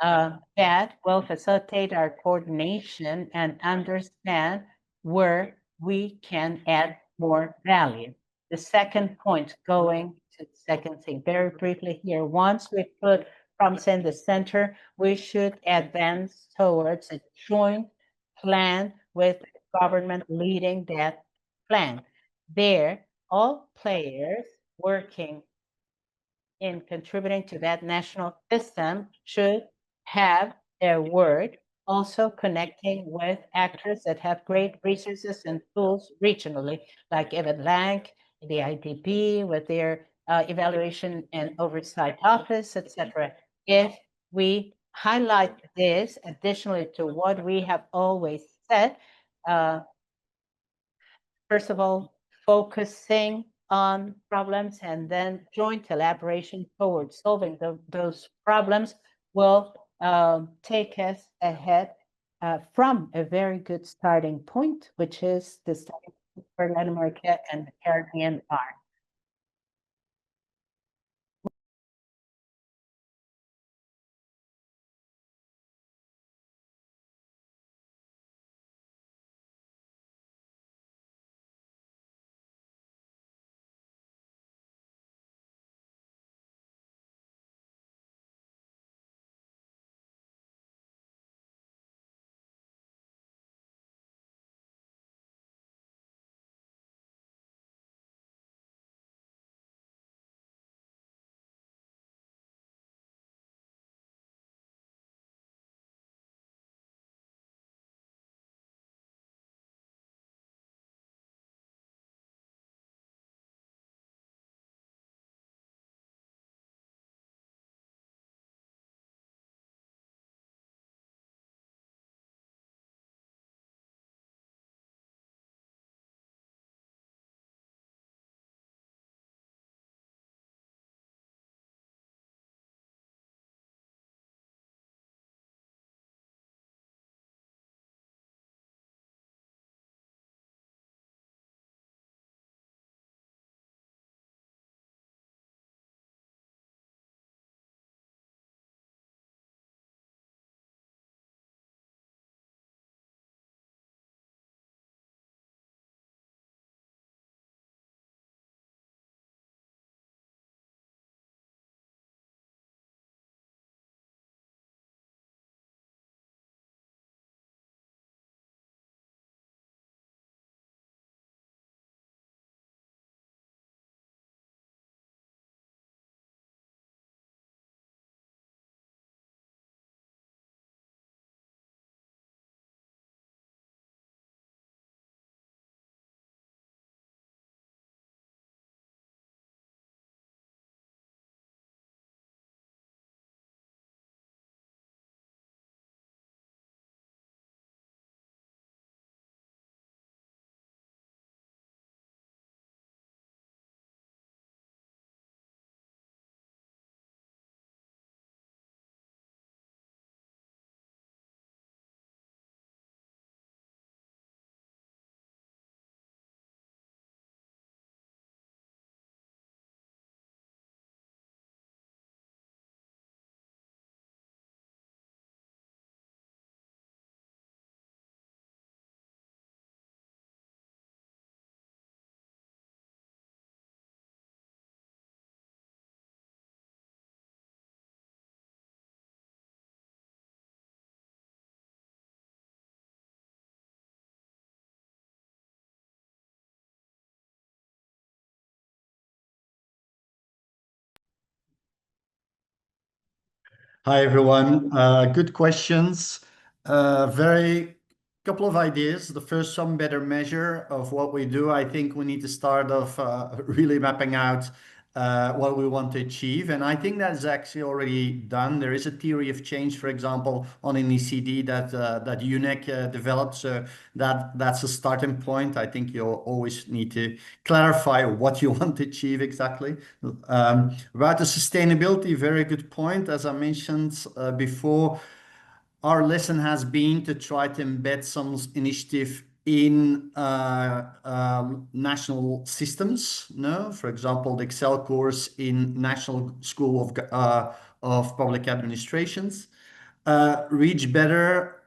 that will facilitate our coordination and understand where we can add more value. The second point, going to the second thing, very briefly here, once we put problems in the center, we should advance towards a joint plan with government leading that plan. There, all players working in contributing to that national system should have their word, also connecting with actors that have great resources and tools regionally, like LAC, the IDB, with their evaluation and oversight office, etc. If we highlight this additionally to what we have always said, first of all, focusing on problems and then joint collaboration towards solving those problems will take us ahead from a very good starting point, which is the starting point where Latin America and the Caribbean are. Hi, everyone. Good questions. Very couple of ideas. The first, some better measure of what we do. I think we need to start off really mapping out what we want to achieve. And I think that's actually already done. There is a theory of change, for example, on an ECD that UNEC developed. So that's a starting point. I think you'll always need to clarify what you want to achieve exactly. About the sustainability, very good point. As I mentioned before, our lesson has been to try to embed some initiative in national systems. No, for example, the Excel course in National School of Public Administrations. Reach better.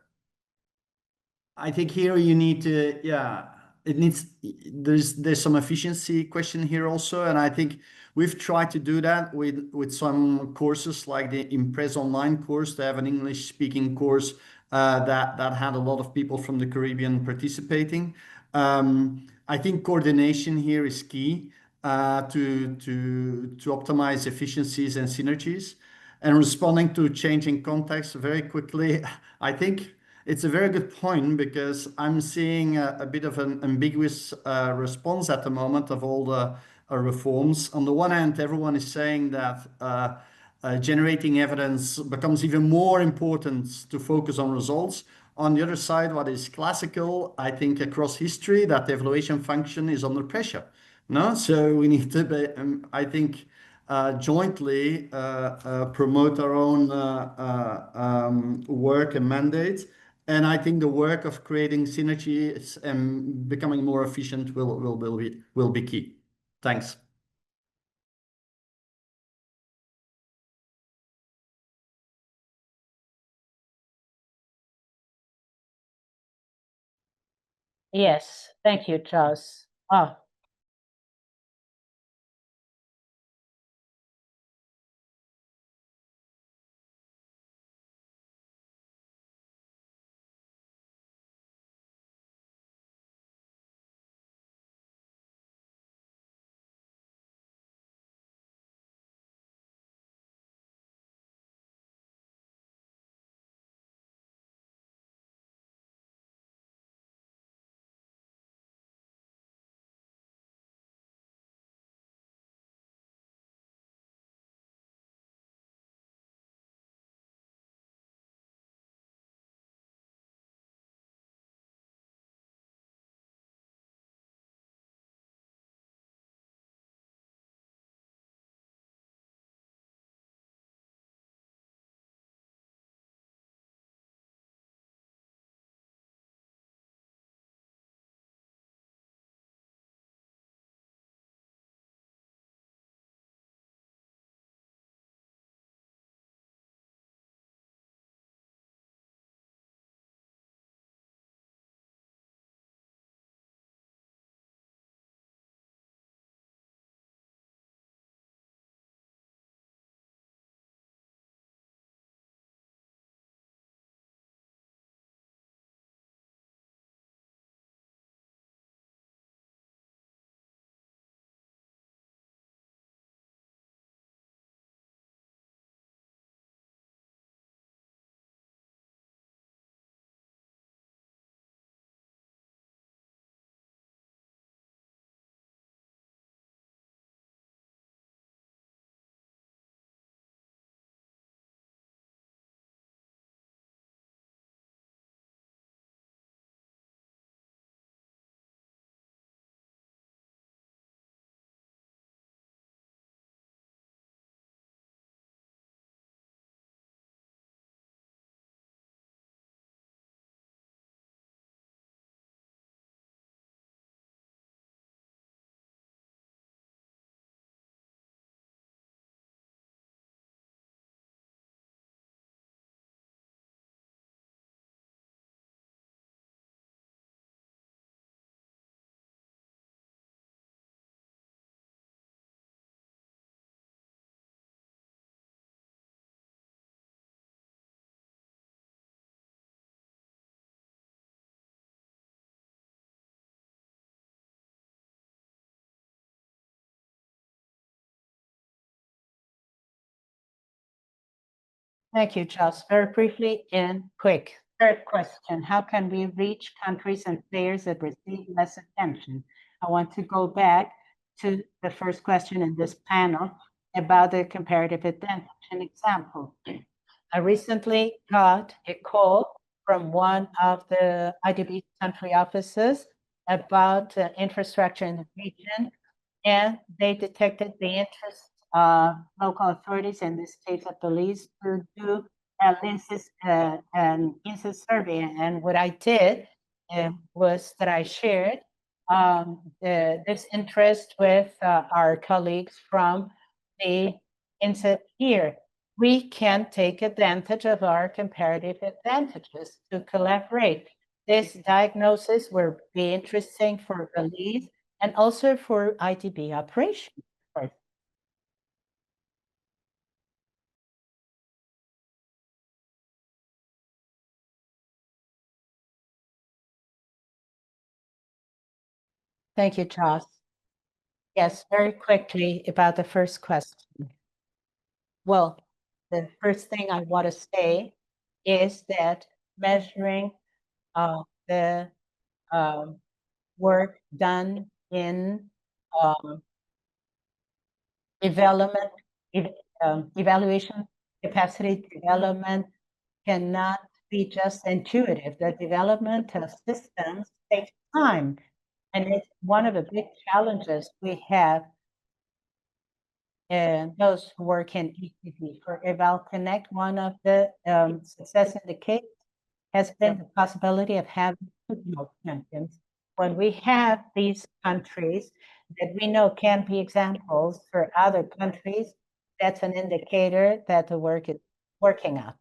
I think here you need to, yeah, it needs, there's some efficiency question here also. And I think we've tried to do that with some courses like the Impress Online course. They have an English speaking course that had a lot of people from the Caribbean participating. I think coordination here is key to optimize efficiencies and synergies and responding to changing contexts very quickly. I think it's a very good point because I'm seeing a bit of an ambiguous response at the moment of all the reforms. On the one hand, everyone is saying that generating evidence becomes even more important to focus on results. On the other side, what is classical, I think across history, that the evaluation function is under pressure. No, so we need to be, I think, jointly promote our own work and mandates. And I think the work of creating synergies and becoming more efficient will be key. Thanks. Yes, thank you, Charles. Ah, Thank you, Charles. Very briefly and quick. Third question, how can we reach countries and players that receive less attention? I want to go back to the first question in this panel about the comparative advantage. An example, I recently got a call from one of the IDB country offices about infrastructure in the region, and they detected the interest of local authorities, in this case of police, to do an INSIS survey. And what I did was that I shared this interest with our colleagues from the INSIS here. We can take advantage of our comparative advantages to collaborate. This diagnosis will be interesting for police and also for IDB operations. Thank you, Charles. Yes, very quickly about the first question. Well, the first thing I want to say is that measuring the work done in development, evaluation, capacity development cannot be just intuitive. The development of systems takes time. And it's one of the big challenges we have those who work in ECP. For Eval Connect, one of the success indicators has been the possibility of having football champions. When we have these countries that we know can be examples for other countries, that's an indicator that the work is working out.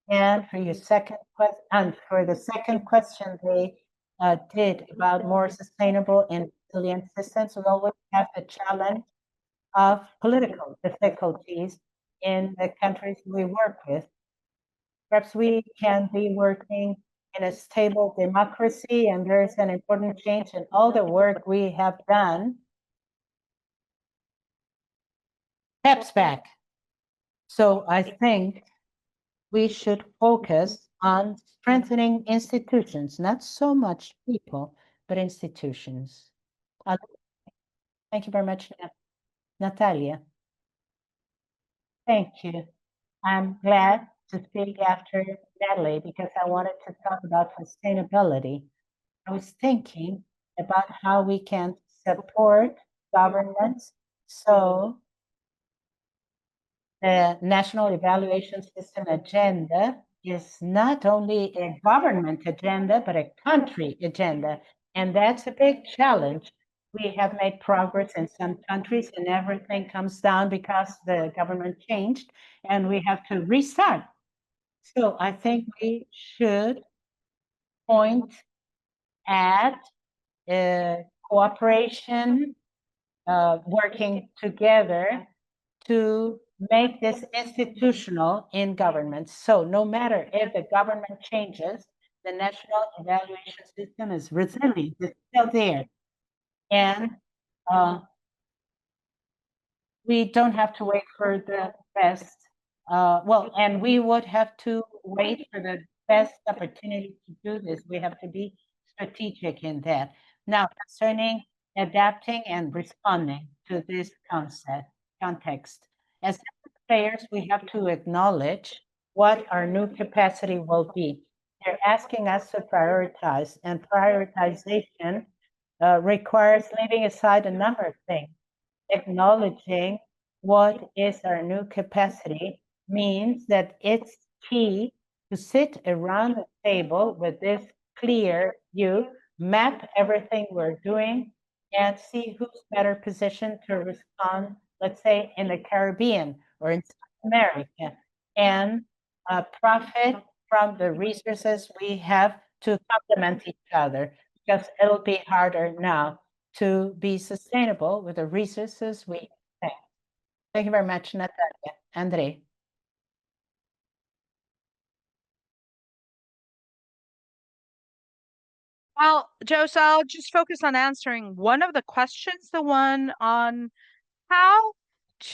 And for your second question, and for the second question, they did about more sustainable and resilient systems. We always have the challenge of political difficulties in the countries we work with. Perhaps we can be working in a stable democracy, and there's an important change in all the work we have done. Steps back. So I think we should focus on strengthening institutions, not so much people, but institutions. Thank you very much, Natalia. Thank you. I'm glad to speak after Natalie because I wanted to talk about sustainability. I was thinking about how we can support governments so the National Evaluation System agenda is not only a government agenda, but a country agenda. And that's a big challenge. We have made progress in some countries and everything comes down because the government changed and we have to restart. So I think we should point at cooperation, working together to make this institutional in government. So no matter if the government changes, the national evaluation system is resilient, it's still there. And we don't have to wait for the best. And we would have to wait for the best opportunity to do this. We have to be strategic in that. Now, concerning adapting and responding to this context, as players, we have to acknowledge what our new capacity will be. They're asking us to prioritize, and prioritization requires leaving aside a number of things. Acknowledging what is our new capacity means that it's key to sit around the table with this clear view, map everything we're doing, and see who's better positioned to respond, let's say, in the Caribbean or in South America, and profit from the resources we have to complement each other, because it'll be harder now to be sustainable with the resources we have. Thank you very much, Natalia. Andre. Well, Joe, so I'll just focus on answering one of the questions, the one on how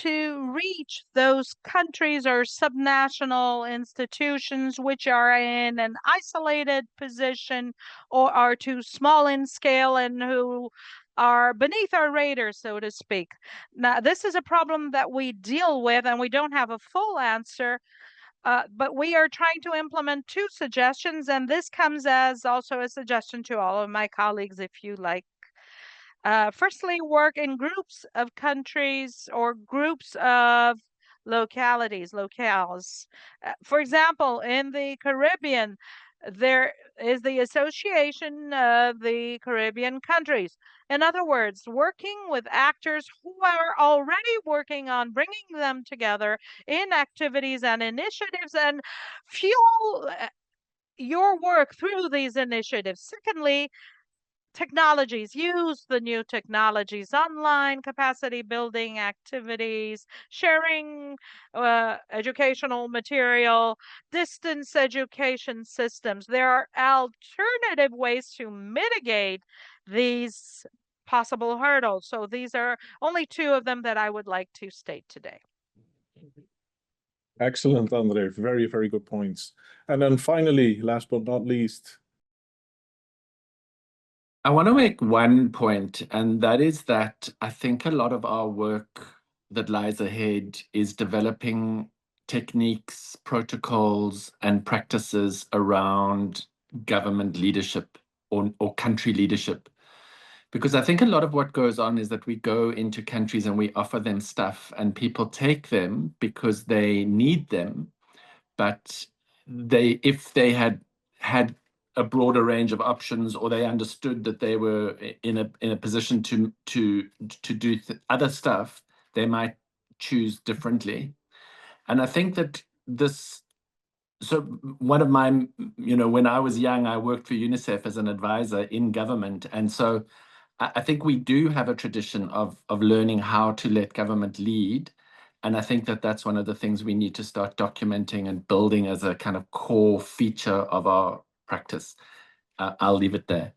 to reach those countries or subnational institutions which are in an isolated position or are too small in scale and who are beneath our radar, so to speak. Now, this is a problem that we deal with, and we don't have a full answer. But we are trying to implement two suggestions, and this comes as also a suggestion to all of my colleagues, if you like. Firstly, work in groups of countries or groups of locales. For example, in the Caribbean, there is the Association of the Caribbean Countries. In other words, working with actors who are already working on bringing them together in activities and initiatives and fuel your work through these initiatives. Secondly, technologies, use the new technologies, online capacity building activities, sharing educational material, distance education systems. There are alternative ways to mitigate these possible hurdles. So these are only two of them that I would like to state today. Excellent, Andre. Very, very good points. And then finally, last but not least, I want to make one point, and that is that I think a lot of our work that lies ahead is developing techniques, protocols, and practices around government leadership or country leadership. Because I think a lot of what goes on is that we go into countries and we offer them stuff, and people take them because they need them. But if they had a broader range of options, or they understood that they were in a position to do other stuff, they might choose differently. And I think that so one of my, when I was young, I worked for UNICEF as an advisor in government. And so I think we do have a tradition of learning how to let government lead. And I think that that's one of the things we need to start documenting and building as a kind of core feature of our practice. I'll leave it there.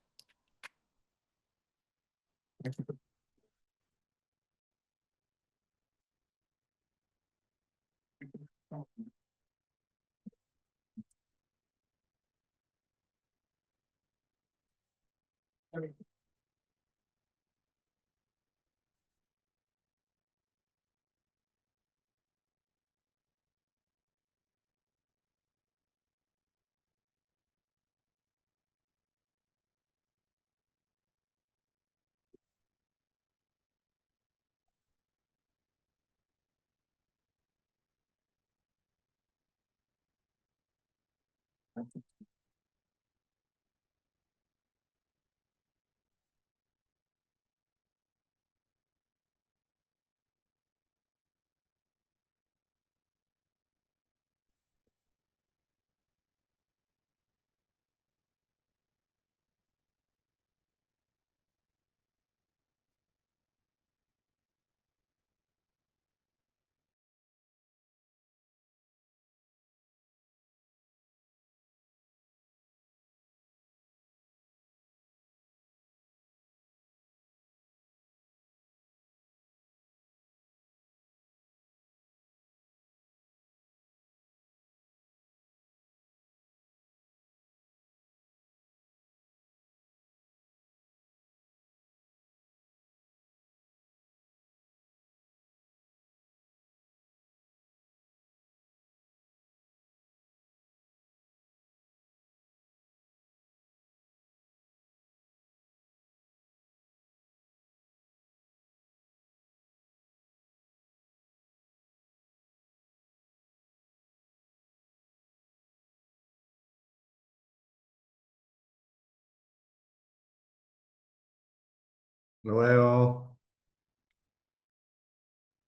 Luego.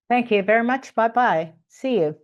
Thank you very much. Bye-bye. See you.